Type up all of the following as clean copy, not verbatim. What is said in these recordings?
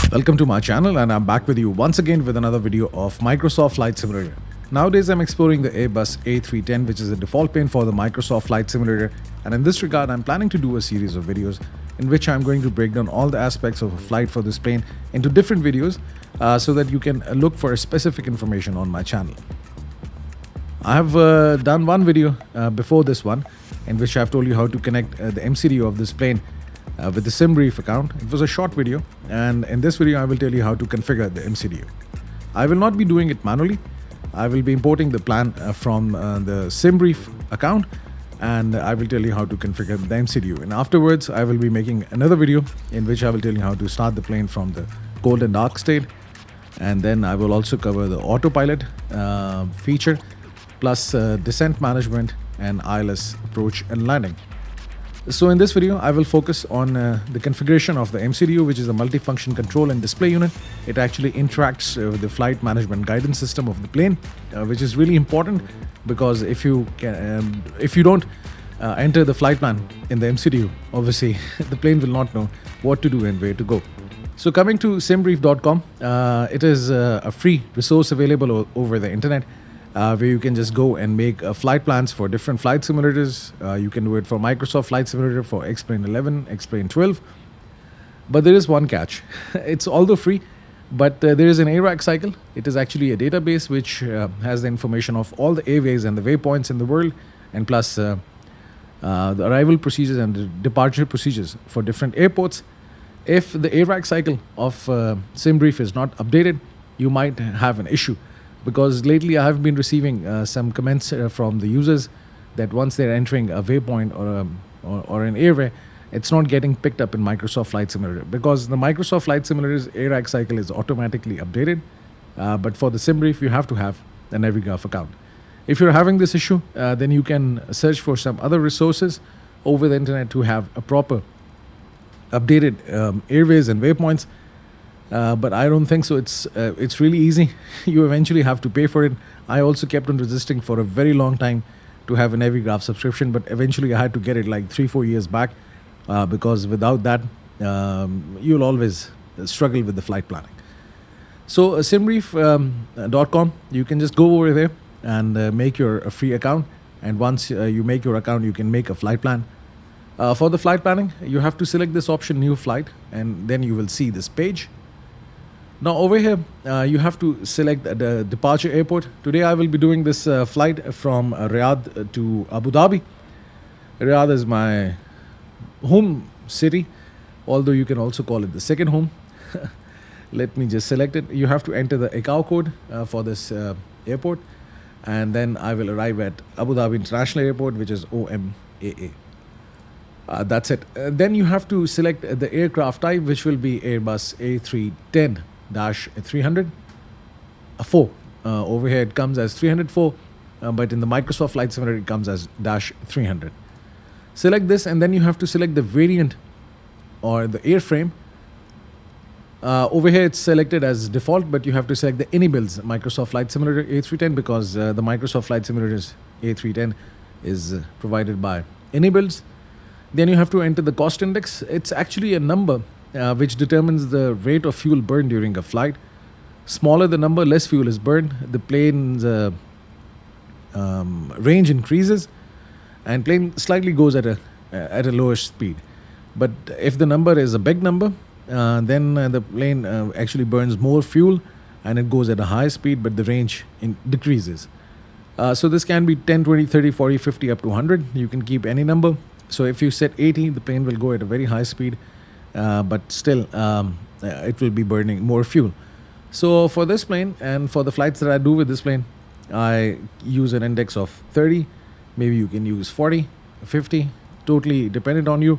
Welcome to my channel, and I'm back with you once again with another video of Microsoft Flight Simulator. Nowadays I'm exploring the Airbus A310, which is the default plane for the Microsoft Flight Simulator, and in this regard I'm planning to do a series of videos in which I'm going to break down all the aspects of a flight for this plane into different videos so that you can look for specific information on my channel. I have done one video before this one in which I've told you how to connect the MCDU of this plane with the SimBrief account. It was a short video, and in this video I will tell you how to configure the MCDU. I will not be doing it manually. I will be importing the plan from the SimBrief account, and I will tell you how to configure the MCDU. And afterwards I will be making another video in which I will tell you how to start the plane from the cold and dark state, and then I will also cover the autopilot feature plus descent management and ILS approach and landing. So in this video, I will focus on the configuration of the MCDU, which is a multifunction control and display unit. It actually interacts with the flight management guidance system of the plane, which is really important because if you don't enter the flight plan in the MCDU, obviously the plane will not know what to do and where to go. So coming to simbrief.com, it is a free resource available over the internet. Where you can just go and make flight plans for different flight simulators. You can do it for Microsoft Flight Simulator for X-Plane 11, X-Plane 12. But there is one catch. It's although free, but there is an ARAC cycle. It is actually a database which has the information of all the airways and the waypoints in the world, and plus the arrival procedures and the departure procedures for different airports. If the ARAC cycle of SimBrief is not updated, you might have an issue. Because lately I have been receiving some comments from the users that once they're entering a waypoint or an airway, it's not getting picked up in Microsoft Flight Simulator, because the Microsoft Flight Simulator's ARAC cycle is automatically updated, but for the SimBrief you have to have an iniBuilds account. If you're having this issue, then you can search for some other resources over the internet to have a proper updated airways and waypoints. But I don't think so. It's really easy. You eventually have to pay for it. I also kept on resisting for a very long time to have an iniBuilds subscription, but eventually I had to get it like 3-4 years back because without that, you'll always struggle with the flight planning. So simbrief.com, you can just go over there and make your free account. And once you make your account, you can make a flight plan. For the flight planning, you have to select this option, New Flight, and then you will see this page. Now over here, you have to select the departure airport. Today I will be doing this flight from Riyadh to Abu Dhabi. Riyadh is my home city, although you can also call it the second home. Let me just select it. You have to enter the ICAO code for this airport, and then I will arrive at Abu Dhabi International Airport, which is OMAA. That's it. Then you have to select the aircraft type, which will be Airbus A310 300 4. Over here it comes as 304, but in the Microsoft Flight Simulator it comes as -300. Select this, and then you have to select the variant or the airframe. Over here it's selected as default, but you have to select the iniBuilds Microsoft Flight Simulator A310 because the Microsoft Flight Simulator's A310 is provided by iniBuilds. Then you have to enter the cost index. It's actually a number which determines the rate of fuel burned during a flight. Smaller the number, less fuel is burned. The plane's range increases, and plane slightly goes at a lower speed. But if the number is a big number, then the plane actually burns more fuel and it goes at a high speed, but the range decreases. So this can be 10, 20, 30, 40, 50, up to 100. You can keep any number. So if you set 80, the plane will go at a very high speed, but still it will be burning more fuel. So for this plane and for the flights that I do with this plane, I use an index of 30. Maybe you can use 40, 50, totally dependent on you.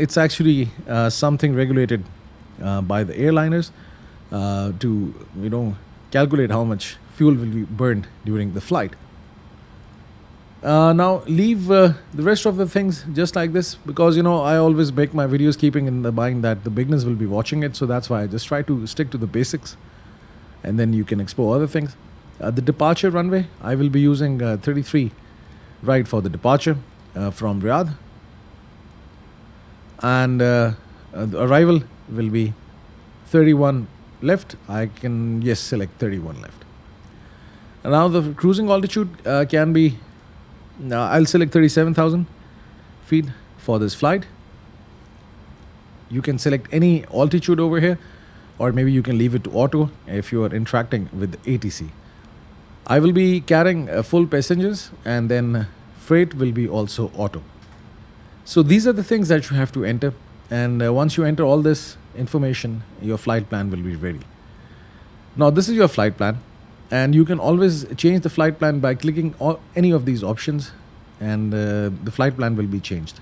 It's actually something regulated by the airliners to calculate how much fuel will be burned during the flight. Now leave the rest of the things just like this, because I always make my videos keeping in the mind that the beginners will be watching it, so that's why I just try to stick to the basics, and then you can explore other things. The departure runway, I will be using 33 right for the departure from Riyadh. and the arrival will be 31 left. I can, yes, select 31 left. And now the cruising altitude can be, I'll select 37,000 feet for this flight. You can select any altitude over here, or maybe you can leave it to auto if you are interacting with ATC. I will be carrying full passengers, and then freight will be also auto. So these are the things that you have to enter, and once you enter all this information, your flight plan will be ready. Now this is your flight plan, and you can always change the flight plan by clicking any of these options, and the flight plan will be changed.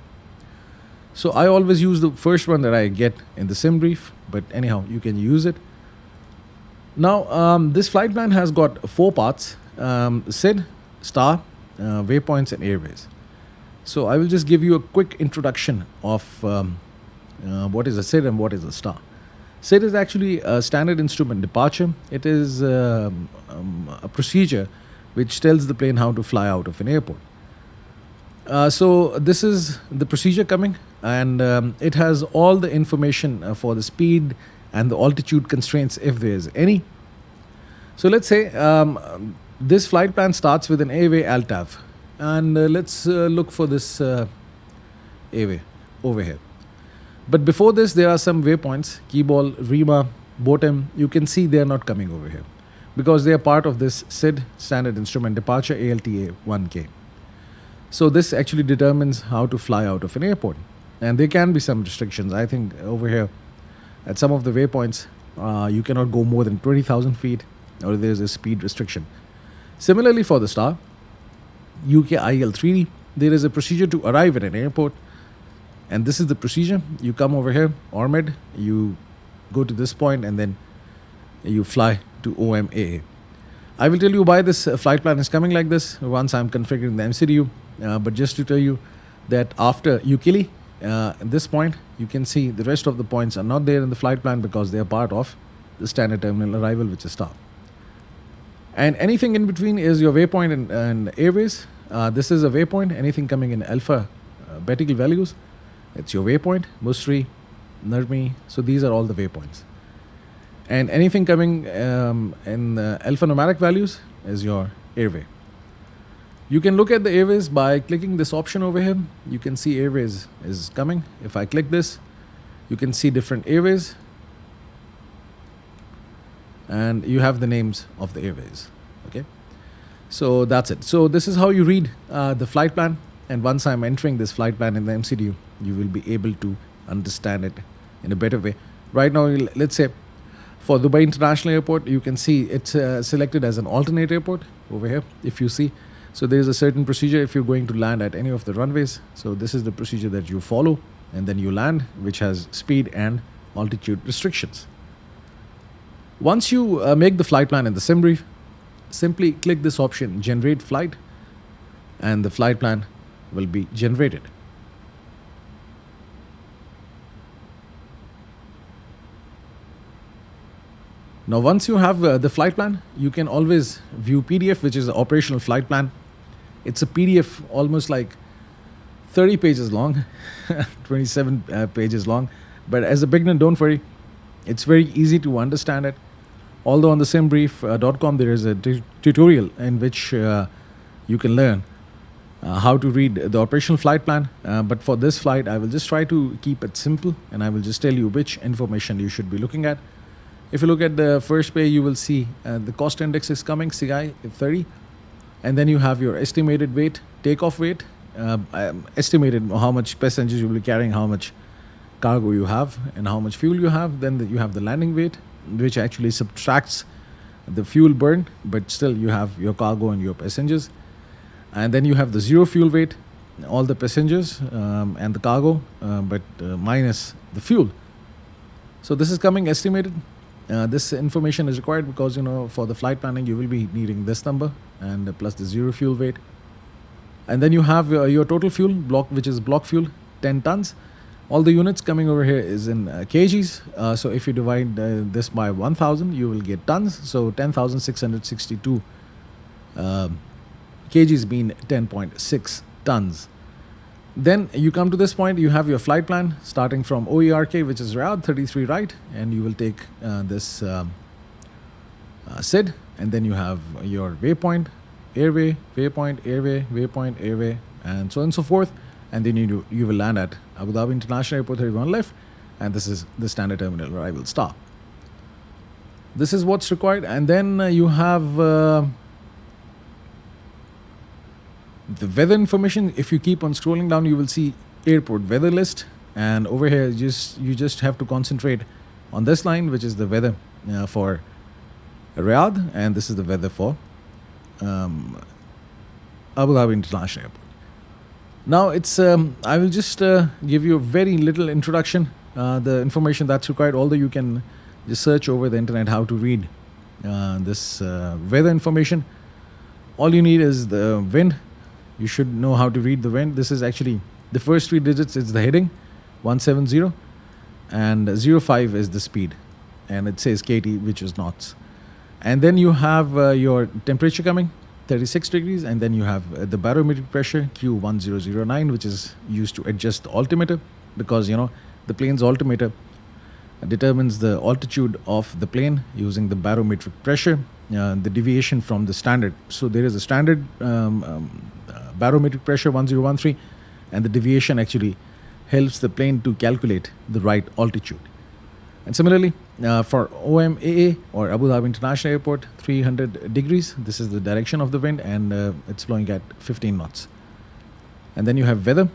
So I always use the first one that I get in the SimBrief, but anyhow, you can use it. Now, this flight plan has got 4 parts: SID, star, waypoints, and airways. So I will just give you a quick introduction of what is a SID and what is a star. SID is actually a standard instrument departure. It is a procedure which tells the plane how to fly out of an airport. So this is the procedure coming, and it has all the information for the speed and the altitude constraints if there is any. So let's say this flight plan starts with an airway ALTAV, and let's look for this airway over here. But before this, there are some waypoints: Keyball, Rima, Botem. You can see they are not coming over here because they are part of this SID, standard instrument departure, ALTA 1K. So this actually determines how to fly out of an airport. And there can be some restrictions. I think over here at some of the waypoints, you cannot go more than 20,000 feet, or there's a speed restriction. Similarly for the star, UK IL3D, there is a procedure to arrive at an airport. And this is the procedure. You come over here, ORMED, you go to this point, and then you fly to OMAA. I will tell you why this flight plan is coming like this once I'm configuring the MCDU. But just to tell you that after Ukili, at this point, you can see the rest of the points are not there in the flight plan because they are part of the standard terminal arrival, which is star. And anything in between is your waypoint and airways. This is a waypoint. Anything coming in alpha betical values, it's your waypoint. Musri, Narmi. So these are all the waypoints. And anything coming in alphanumeric values is your airway. You can look at the airways by clicking this option over here. You can see airways is coming. If I click this, you can see different airways, and you have the names of the airways. Okay, so that's it. So this is how you read the flight plan, and once I'm entering this flight plan in the MCDU, you will be able to understand it in a better way. Right now, let's say for Dubai International Airport, you can see it's selected as an alternate airport over here, if you see. So there is a certain procedure if you're going to land at any of the runways. So this is the procedure that you follow, and then you land, which has speed and altitude restrictions. Once you make the flight plan in the SimBrief, simply click this option, Generate Flight, and the flight plan will be generated. Now, once you have the flight plan, you can always view PDF, which is the operational flight plan. It's a PDF almost like 30 pages long, 27 pages long. But as a beginner, don't worry. It's very easy to understand it. Although on the SimBrief.com, there is a tutorial in which you can learn how to read the operational flight plan. But for this flight, I will just try to keep it simple, and I will just tell you which information you should be looking at. If you look at the first page, you will see the cost index is coming, CI 30. And then you have your estimated weight, takeoff weight, estimated how much passengers you will be carrying, how much cargo you have, and how much fuel you have. Then you have the landing weight, which actually subtracts the fuel burn, but still you have your cargo and your passengers. And then you have the zero fuel weight, all the passengers and the cargo, but minus the fuel. So this is coming estimated. This information is required because, for the flight planning, you will be needing this number and plus the zero fuel weight. And then you have your total fuel block, which is block fuel, 10 tons. All the units coming over here is in kgs. So if you divide this by 1,000, you will get tons. So 10,662 kgs mean 10.6 tons. Then you come to this point, you have your flight plan starting from OERK, which is Riyadh 33 right, and you will take this SID, and then you have your waypoint, airway, waypoint, airway, waypoint, airway, and so on and so forth. And then you will land at Abu Dhabi International Airport 31 left, and this is the standard terminal arrival stop. This is what's required, and then you have the weather information. If you keep on scrolling down, you will see airport weather list, and over here you just have to concentrate on this line, which is the weather for Riyadh, and this is the weather for Abu Dhabi International Airport. Now it's I will just give you a very little introduction, the information that's required, although you can just search over the internet how to read this weather information. All you need is the wind. You should know how to read the wind. This is actually the first 3 digits is the heading 170, and 05 is the speed, and it says KT, which is knots. And then you have your temperature coming 36 degrees, and then you have the barometric pressure Q1009, which is used to adjust the altimeter, because the plane's altimeter determines the altitude of the plane using the barometric pressure, the deviation from the standard. So there is a standard barometric pressure 1013, and the deviation actually helps the plane to calculate the right altitude. And similarly, for OMAA or Abu Dhabi International Airport, 300 degrees, this is the direction of the wind, and it's blowing at 15 knots. And then you have weather,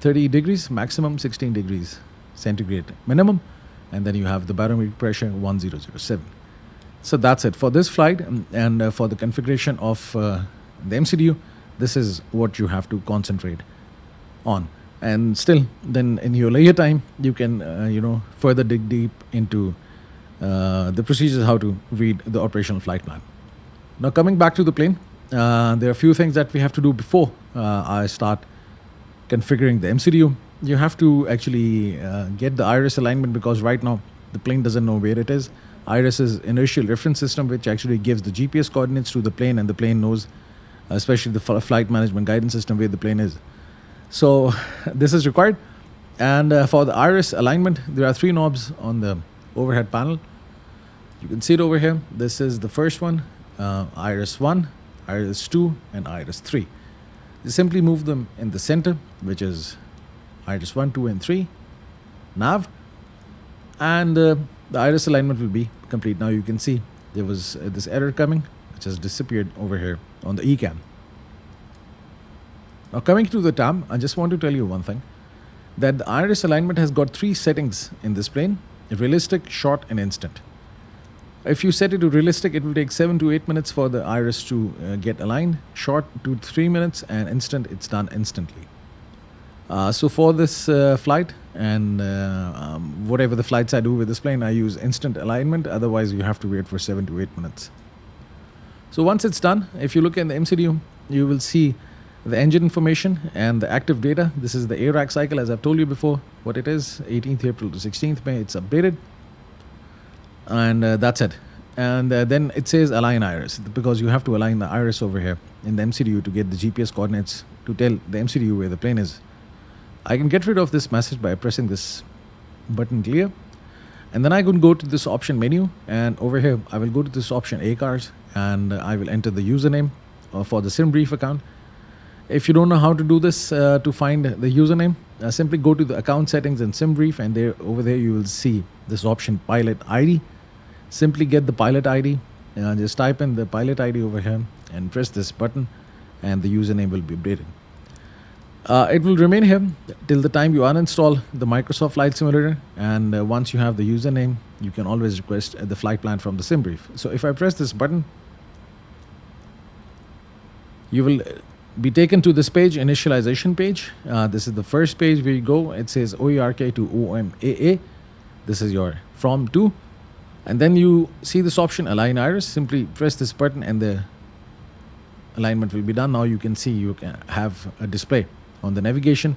30 degrees maximum, 16 degrees centigrade minimum, and then you have the barometric pressure 1007. So that's it for this flight, and for the configuration of the MCDU, this is what you have to concentrate on. And still, then in your later time, you can further dig deep into the procedures how to read the operational flight plan. Now coming back to the plane, there are a few things that we have to do before I start configuring the MCDU. You have to actually get the IRIS alignment, because right now the plane doesn't know where it is. IRIS is inertial reference system, which actually gives the GPS coordinates to the plane, and the plane knows, especially the flight management guidance system, where the plane is. So this is required. And for the IRIS alignment, there are 3 knobs on the overhead panel. You can see it over here. This is the first one, IRIS 1, IRIS 2, and IRIS 3. You simply move them in the center, which is IRIS 1, 2, and 3, nav, and the IRIS alignment will be complete. Now you can see there was this error coming, which has disappeared over here on the ECAM. Now coming to the TAM, I just want to tell you one thing, that the IRIS alignment has got 3 settings in this plane: realistic, short, and instant. If you set it to realistic, it will take 7 to 8 minutes for the IRIS to get aligned, short 2 to 3 minutes, and instant, it's done instantly. So for this flight, and whatever the flights I do with this plane, I use instant alignment. Otherwise, you have to wait for 7 to 8 minutes. So once it's done, if you look in the MCDU, you will see the engine information and the active data. This is the ARAC cycle, as I've told you before what it is, 18th April to 16th May. It's updated, and that's it. And then it says align IRIS, because you have to align the IRIS over here in the MCDU to get the GPS coordinates to tell the MCDU where the plane is. I can get rid of this message by pressing this button clear, and then I can go to this option menu, and over here I will go to this option ACARS, and I will enter the username for the SimBrief account. If you don't know how to do this, to find the username, simply go to the account settings in SimBrief, and over there you will see this option pilot ID. Simply get the pilot ID, just type in the pilot ID over here and press this button, and the username will be updated. It will remain here till the time you uninstall the Microsoft Flight Simulator, and once you have the username, you can always request the flight plan from the SimBrief. So if I press this button, you will be taken to this page, initialization page. This is the first page where you go. It says OERK to OMAA. This is your from to, and then you see this option align IRIS. Simply press this button, and the alignment will be done. Now you can see you can have a display on the navigation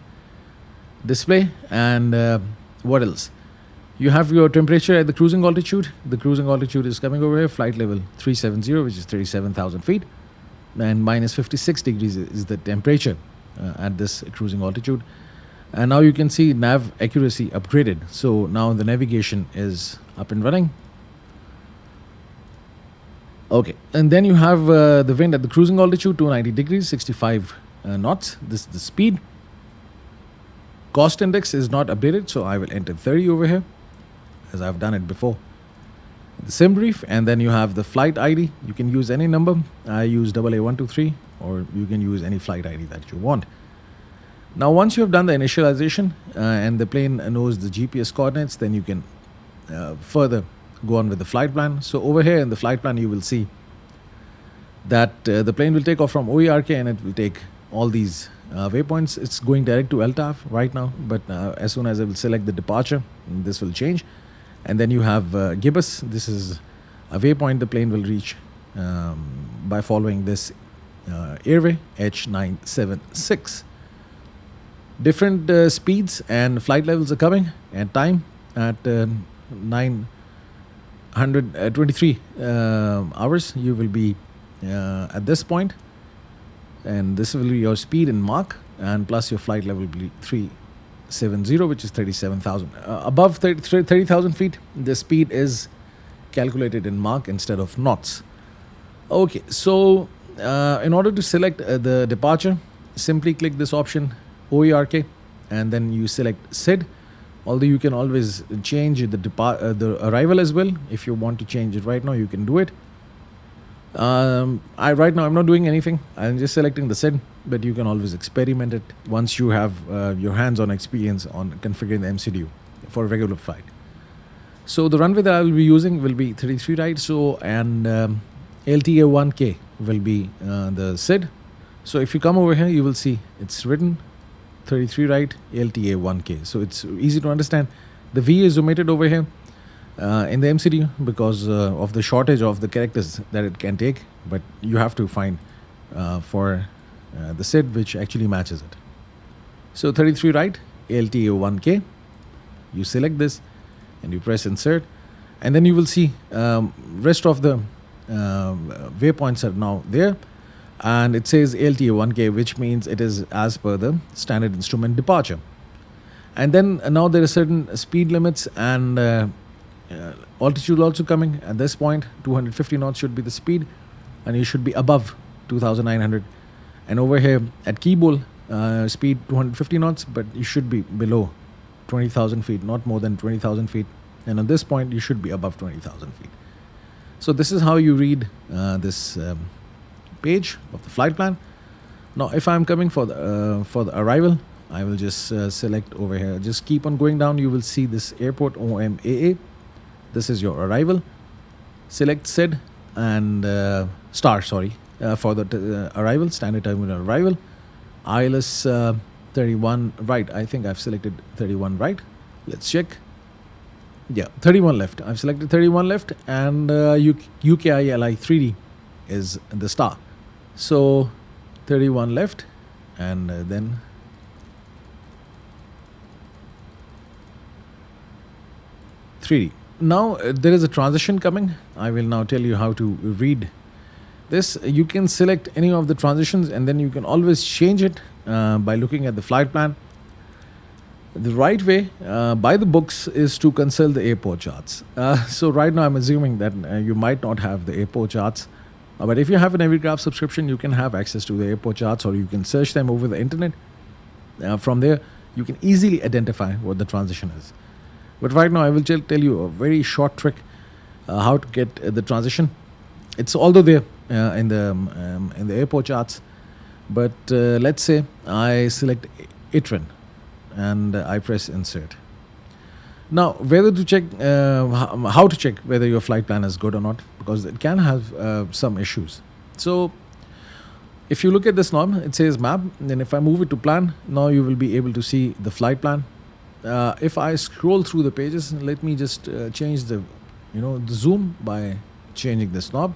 display, and what else? You have your temperature at the cruising altitude. The cruising altitude is coming over here, flight level 370, which is 37,000 feet. And minus 56 degrees is the temperature at this cruising altitude. And now you can see nav accuracy upgraded. So now the navigation is up and running. Okay, and then you have the wind at the cruising altitude, 290 degrees, 65 knots. This is the speed. Cost index is not updated, so I will enter 30 over here, as I've done it before. The SimBrief, and then you have the flight ID. You can use any number. I use AA123, or you can use any flight ID that you want. Now, once you have done the initialization and the plane knows the GPS coordinates, then you can further go on with the flight plan. So over here in the flight plan, you will see that the plane will take off from OERK and it will take all these waypoints. It's going direct to LTAF right now, but as soon as I will select the departure, this will change. And then you have gibbous. This is a waypoint the plane will reach by following this airway H976. Different speeds and flight levels are coming, and time at 923 hours you will be at this point, and this will be your speed in Mach, and plus your flight level will be 370, which is 37,000. Above 30,000 feet, the speed is calculated in Mach instead of knots. Okay, so in order to select the departure, simply click this option OERK, and then you select SID. Although you can always change the arrival as well. If you want to change it right now, you can do it. Right now I'm not doing anything. I'm just selecting the SID, but you can always experiment it once you have your hands-on experience on configuring the MCDU for a regular flight. So the runway that I will be using will be 33 right. So and LTA 1K will be the SID. So if you come over here, you will see it's written 33 right, LTA 1K. So it's easy to understand. The V is omitted over here in the MCDU because of the shortage of the characters that it can take. But you have to find for the SID which actually matches it. So 33 right, LTA 1K. You select this and you press insert. And then you will see rest of the waypoints are now there. And it says LTA 1K, which means it is as per the standard instrument departure. And then now there are certain speed limits and altitude also coming. At this point, 250 knots should be the speed, and you should be above 2,900. And over here at Keyball, speed 250 knots, but you should be below 20,000 feet, not more than 20,000 feet. And at this point, you should be above 20,000 feet. So this is how you read this page of the flight plan. Now if I'm coming for the arrival, I will just select over here. Just keep on going down. You will see this airport OMAA. This is your arrival. Select SID and star, for the arrival, standard terminal arrival. ILS 31 right. I think I've selected 31 right. Let's check. Yeah, 31 left. I've selected 31 left, and UKILI 3D is the star. So 31 left, and then .3D. Now there is a transition coming. I will now tell you how to read this. You can select any of the transitions, and then you can always change it by looking at the flight plan. The right way, by the books, is to consult the airport charts. So right now I'm assuming that you might not have the airport charts. But if you have an Everycraft subscription, you can have access to the airport charts, or you can search them over the internet. From there, you can easily identify what the transition is. But right now, I will tell you a very short trick how to get the transition. It's although there in the airport charts, but let's say I select ITRIN and I press insert. Now, whether to check how to check whether your flight plan is good or not, because it can have some issues. So if you look at this knob, it says map. Then if I move it to plan, now you will be able to see the flight plan. If I scroll through the pages, let me just change the zoom by changing this knob.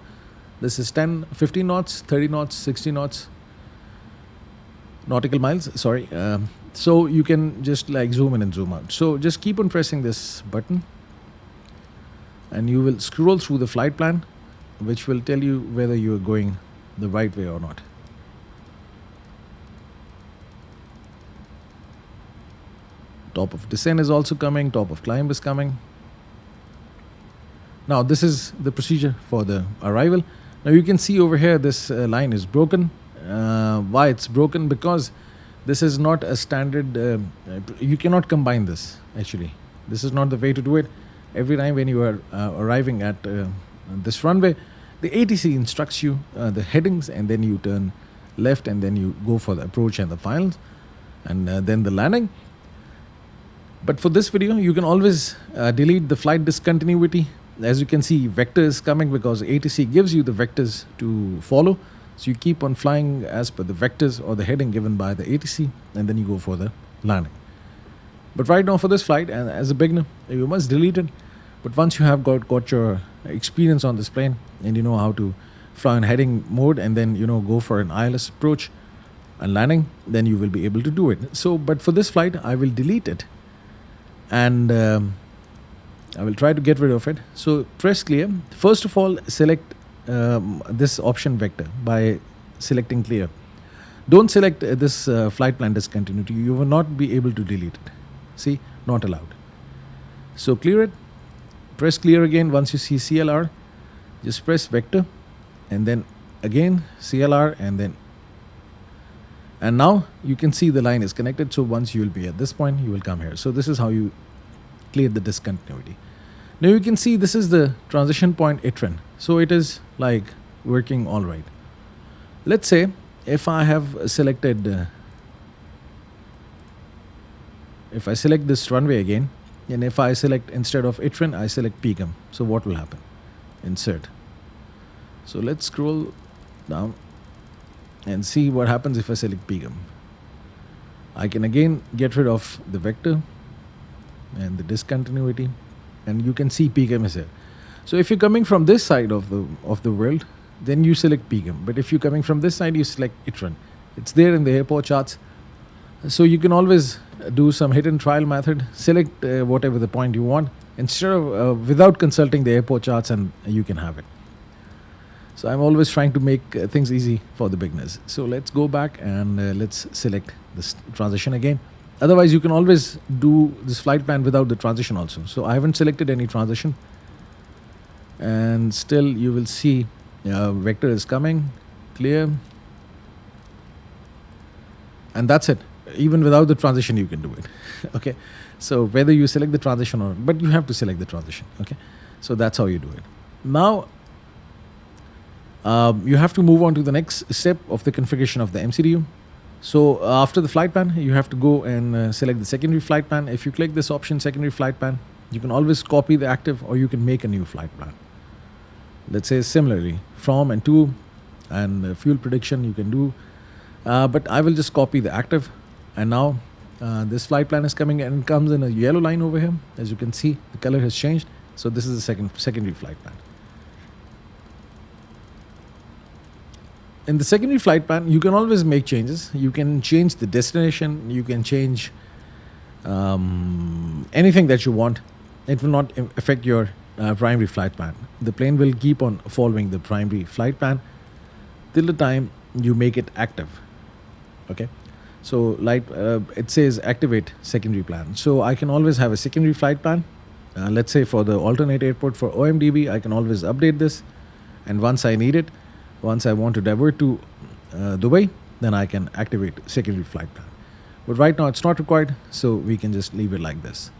This is 10, 15 knots, 30 knots, 60 knots, nautical miles. Sorry. So you can just like zoom in and zoom out. So just keep on pressing this button, and you will scroll through the flight plan, which will tell you whether you are going the right way or not. Top of descent is also coming. Top of climb is coming. Now this is the procedure for the arrival. Now you can see over here this line is broken. Why it's broken? Because this is not a standard. You cannot combine this actually. This is not the way to do it. Every time when you are arriving at this runway, the ATC instructs you the headings, and then you turn left, and then you go for the approach and the finals, and then the landing. But for this video, you can always delete the flight discontinuity. As you can see, vector is coming because ATC gives you the vectors to follow. So you keep on flying as per the vectors or the heading given by the ATC, and then you go for the landing. But right now for this flight, and as a beginner, you must delete it. But once you have got your experience on this plane, and you know how to fly in heading mode, and then go for an ILS approach and landing, then you will be able to do it. So, but for this flight, I will delete it, and I will try to get rid of it. So press clear. First of all, select this option vector by selecting clear. Don't select this flight plan discontinuity. You will not be able to delete it. See, not allowed. So clear it. Press clear again. Once you see CLR, just press vector, and then again CLR, and now you can see the line is connected. So once you will be at this point, you will come here. So this is how you clear the discontinuity. Now you can see this is the transition point ITRN. So it is like working all right. Let's say if I have selected, if I select this runway again, and if I select, instead of ITRN, I select PCAM. So what will happen? Insert. So let's scroll down and see what happens if I select PCAM. I can again get rid of the vector and the discontinuity, and you can see PCAM is here. So if you're coming from this side of the world, then you select PCAM. But if you're coming from this side, you select ITRN. It's there in the airport charts. So you can always do some hit and trial method. Select whatever the point you want instead of without consulting the airport charts, and you can have it. So I'm always trying to make things easy for the beginners. So let's go back and let's select this transition again. Otherwise, you can always do this flight plan without the transition also. So I haven't selected any transition, and still you will see vector is coming, clear, and that's it. Even without the transition, you can do it. Okay, so whether you select the transition or not, but you have to select the transition. Okay, so that's how you do it. Now you have to move on to the next step of the configuration of the MCDU. So after the flight plan, you have to go and select the secondary flight plan. If you click this option, secondary flight plan, you can always copy the active, or you can make a new flight plan. Let's say similarly from and to, and fuel prediction you can do, but I will just copy the active. And now this flight plan is coming, and it comes in a yellow line over here. As you can see, the color has changed. So this is the secondary flight plan. In the secondary flight plan, you can always make changes. You can change the destination. You can change anything that you want. It will not affect your primary flight plan. The plane will keep on following the primary flight plan till the time you make it active. Okay. So like it says activate secondary plan. So I can always have a secondary flight plan. Let's say for the alternate airport for OMDB, I can always update this. And once I need it, once I want to divert to Dubai, then I can activate secondary flight plan. But right now it's not required, so we can just leave it like this.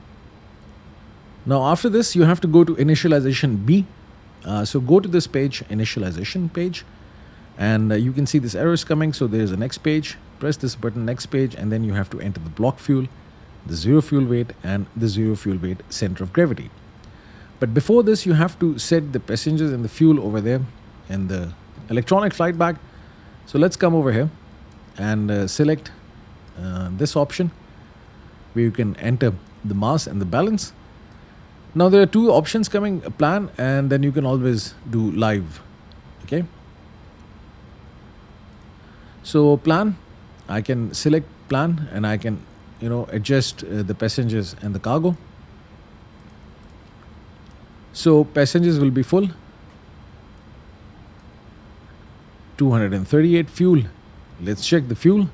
Now after this, you have to go to initialization B. So go to this page, initialization page, and you can see this error is coming. So there's a next page. Press this button, next page, and then you have to enter the block fuel, the zero fuel weight, and the zero fuel weight center of gravity. But before this, you have to set the passengers and the fuel over there in the electronic flight bag. So let's come over here and select this option where you can enter the mass and the balance. Now there are two options coming, plan, and then you can always do live. Okay. So plan, I can select plan, and I can adjust the passengers and the cargo. So passengers will be full, 238 fuel. Let's check the fuel,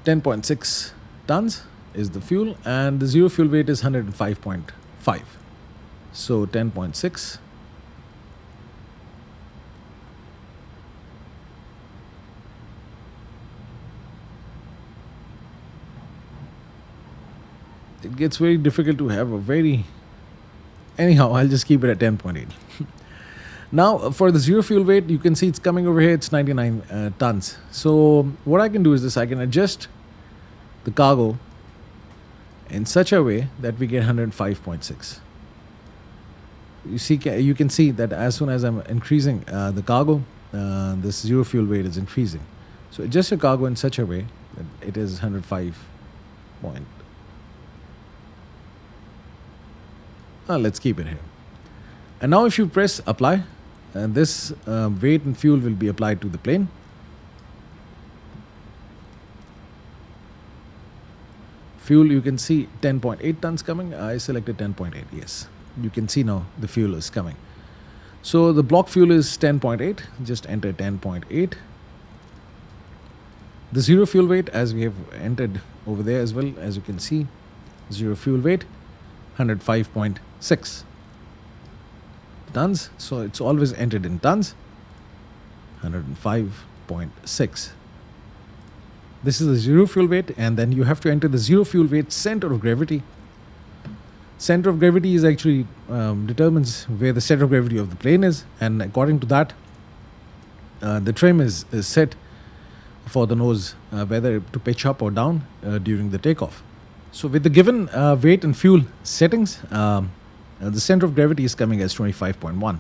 10.6 tons. is the fuel, and the zero fuel weight is 105.5. So 10.6. It gets very difficult to have a very... Anyhow, I'll just keep it at 10.8. Now, for the zero fuel weight, you can see it's coming over here. It's 99 tons. So what I can do is this. I can adjust the cargo in such a way that we get 105.6. You can see that as soon as I'm increasing the cargo, this zero fuel weight is increasing. So adjust your cargo in such a way that it is 105 point. Let's keep it here. And now if you press apply, this weight and fuel will be applied to the plane. Fuel, you can see 10.8 tons coming. I selected 10.8, yes. You can see now the fuel is coming. So the block fuel is 10.8. Just enter 10.8. The zero fuel weight, as we have entered over there as well, as you can see, zero fuel weight, 105.6 tons. So it's always entered in tons, 105.6. This is the zero fuel weight, and then you have to enter the zero fuel weight center of gravity. Center of gravity is actually determines where the center of gravity of the plane is, and according to that, the trim is set for the nose, whether to pitch up or down during the takeoff. So with the given weight and fuel settings, the center of gravity is coming as 25.1.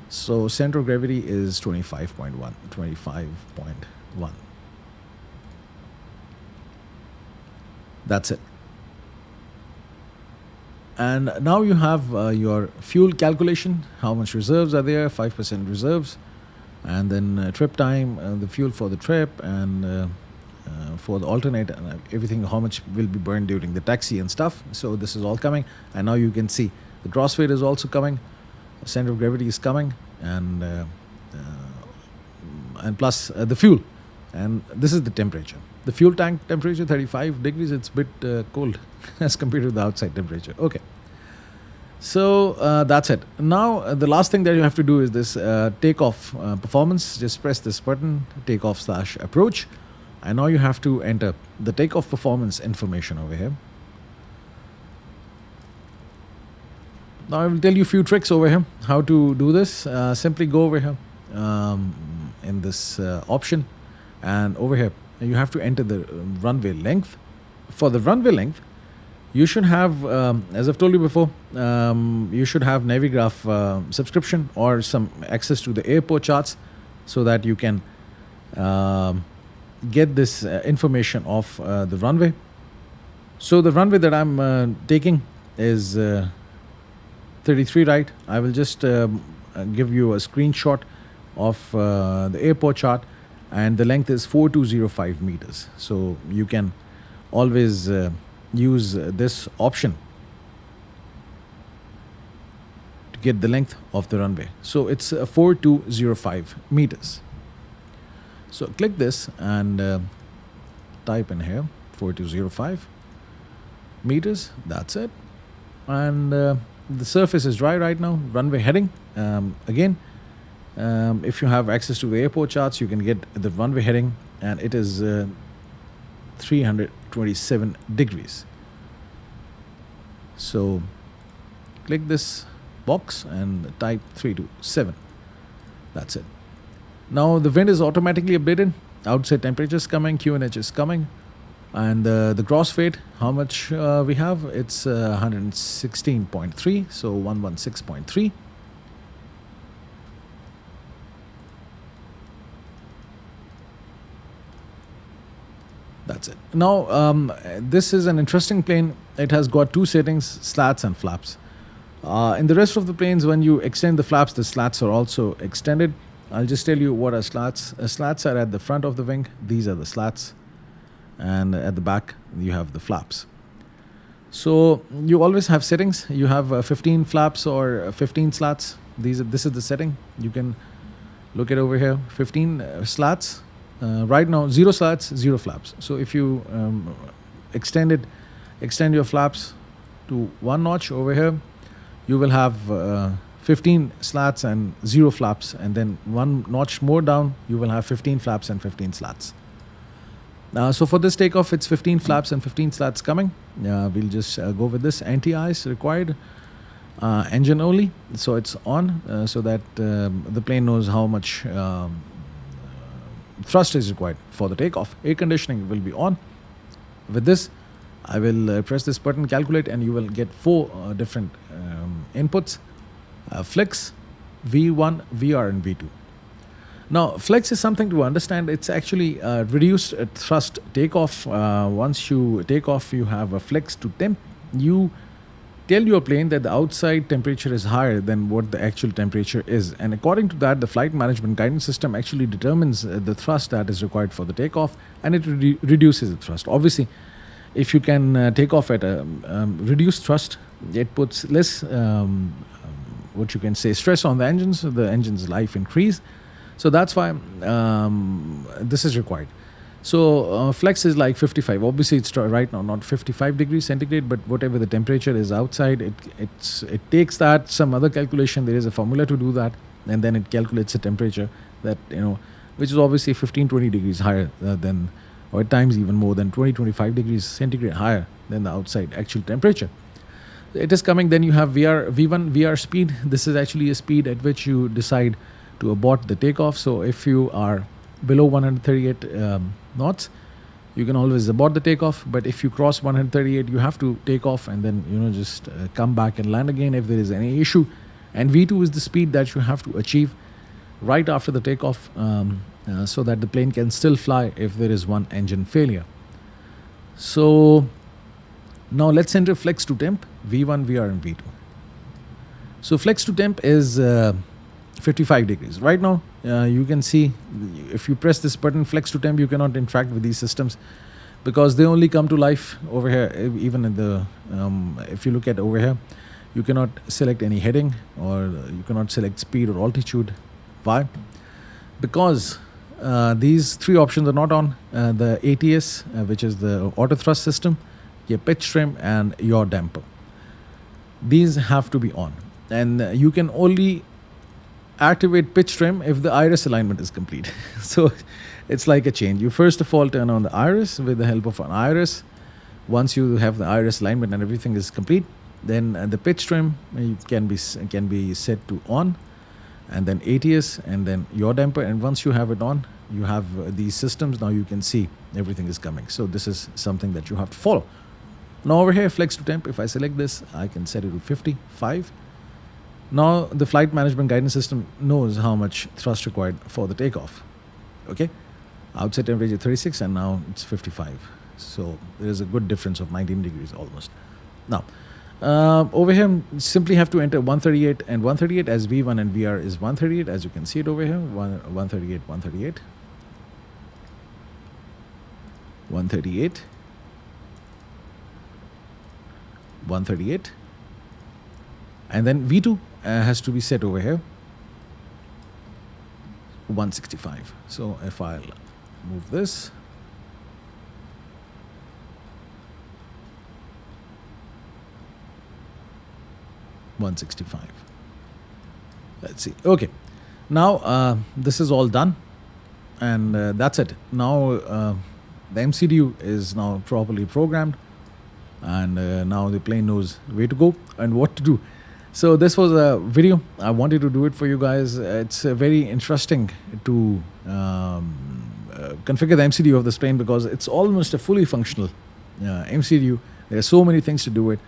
So center of gravity is 25.1. 25.1. That's it. And now you have your fuel calculation. How much reserves are there? 5% reserves. And then trip time, the fuel for the trip, and for the alternate, and everything, how much will be burned during the taxi and stuff. So this is all coming. And now you can see the gross weight is also coming. Center of gravity is coming. And plus the fuel. And this is the temperature. The fuel tank temperature, 35 degrees. It's a bit cold as compared to the outside temperature. Okay. So that's it. Now the last thing that you have to do is this takeoff performance. Just press this button, takeoff/approach. And now you have to enter the takeoff performance information over here. Now I will tell you a few tricks over here how to do this. Simply go over here in this option, and over here you have to enter the runway length. For the runway length, you should have, as I've told you before, you should have Navigraph subscription or some access to the airport charts, so that you can get this information of the runway. So the runway that I'm taking is 33, right? I will just give you a screenshot of the airport chart, and the length is 4205 meters. So you can always use this option to get the length of the runway. So it's 4205 meters. So click this and type in here 4205 meters. That's it. And the surface is dry right now. Runway heading. Again, if you have access to the airport charts, you can get the runway heading, and it is 327 degrees. So click this box and type 327. That's it. Now the wind is automatically updated. Outside temperature is coming, QNH is coming, and the gross weight, how much we have, it's 116.3, so 116.3. That's it. Now this is an interesting plane. It has got two settings, slats and flaps. In the rest of the planes, when you extend the flaps, the slats are also extended. I'll just tell you what are slats. Slats are at the front of the wing. These are the slats. And at the back, you have the flaps. So you always have settings. You have 15 flaps or 15 slats. This is the setting. You can look it over here. 15 slats. Right now, 0 slats, 0 flaps. So if you extend your flaps to 1 notch over here, you will have 15 slats and 0 flaps, and then 1 notch more down you will have 15 flaps and 15 slats. So for this takeoff, it's 15 flaps and 15 slats coming. We'll just go with this. Anti-ice required, engine only, so it's on, so that the plane knows how much thrust is required for the takeoff. Air conditioning will be on. With this, I will press this button, calculate, and you will get 4 different inputs: flex, V1, VR, and V2. Now, flex is something to understand. It's actually reduced thrust takeoff. Once you take off, you have a flex to temp. You tell your plane that the outside temperature is higher than what the actual temperature is. And according to that, the flight management guidance system actually determines the thrust that is required for the takeoff, and it reduces the thrust. Obviously, if you can take off at a reduced thrust, it puts less, what you can say, stress on the engines. So the engine's life increase. So that's why this is required. So flex is like 55. Obviously, it's right now not 55 degrees centigrade, but whatever the temperature is outside, it takes that, some other calculation. There is a formula to do that, and then it calculates the temperature that, which is obviously 15-20 degrees higher than, or at times even more than 20-25 degrees centigrade higher than the outside actual temperature. It is coming. Then you have V1 VR speed. This is actually a speed at which you decide to abort the takeoff. So if you are below 138 knots, you can always abort the takeoff. But if you cross 138, you have to take off and then just come back and land again if there is any issue. And V2 is the speed that you have to achieve right after the takeoff, so that the plane can still fly if there is one engine failure. So now let's enter flex to temp, V1, VR, and V2. So flex to temp is 55 degrees. Right now, you can see if you press this button, flex to temp, you cannot interact with these systems because they only come to life over here. Even in the, if you look at over here, you cannot select any heading, or you cannot select speed or altitude. Why? Because these 3 options are not on. The ATS, which is the auto thrust system, your pitch trim, and your damper. These have to be on. And you can only activate pitch trim if the iris alignment is complete. So it's like a change. You first of all turn on the iris with the help of an iris. Once you have the iris alignment and everything is complete, then the pitch trim can be set to on, and then ATS, and then your damper. And once you have it on, you have these systems. Now you can see everything is coming. So this is something that you have to follow. Now over here, flex to temp, if I select this, I can set it to 55. Now the flight management guidance system knows how much thrust required for the takeoff. Okay, outside temperature 36, and now it's 55. So there is a good difference of 19 degrees almost. Now over here, simply have to enter 138 and 138, as V1 and VR is 138, as you can see it over here. 138, 138, 138, 138, and then V2 has to be set over here, 165. So if I'll move this, $165. Let's see. Okay, now this is all done, and that's it. Now the MCDU is now properly programmed, and now the plane knows where to go and what to do. So this was a video. I wanted to do it for you guys. It's very interesting to configure the MCDU of this plane, because it's almost a fully functional MCDU. There are so many things to do it,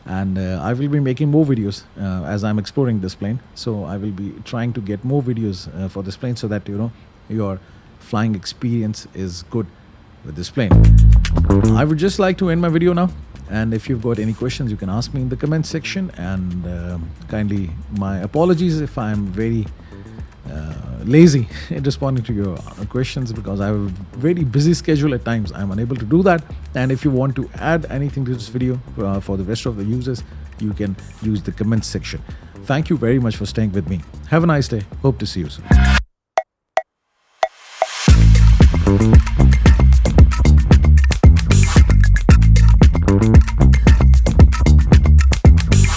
and I will be making more videos as I'm exploring this plane. So I will be trying to get more videos for this plane, so that your flying experience is good with this plane. I would just like to end my video now. And if you've got any questions, you can ask me in the comment section. And kindly, my apologies if I'm very lazy in responding to your questions, because I have a very busy schedule at times. I'm unable to do that. And if you want to add anything to this video for the rest of the users, you can use the comments section. Thank you very much for staying with me. Have a nice day. Hope to see you soon.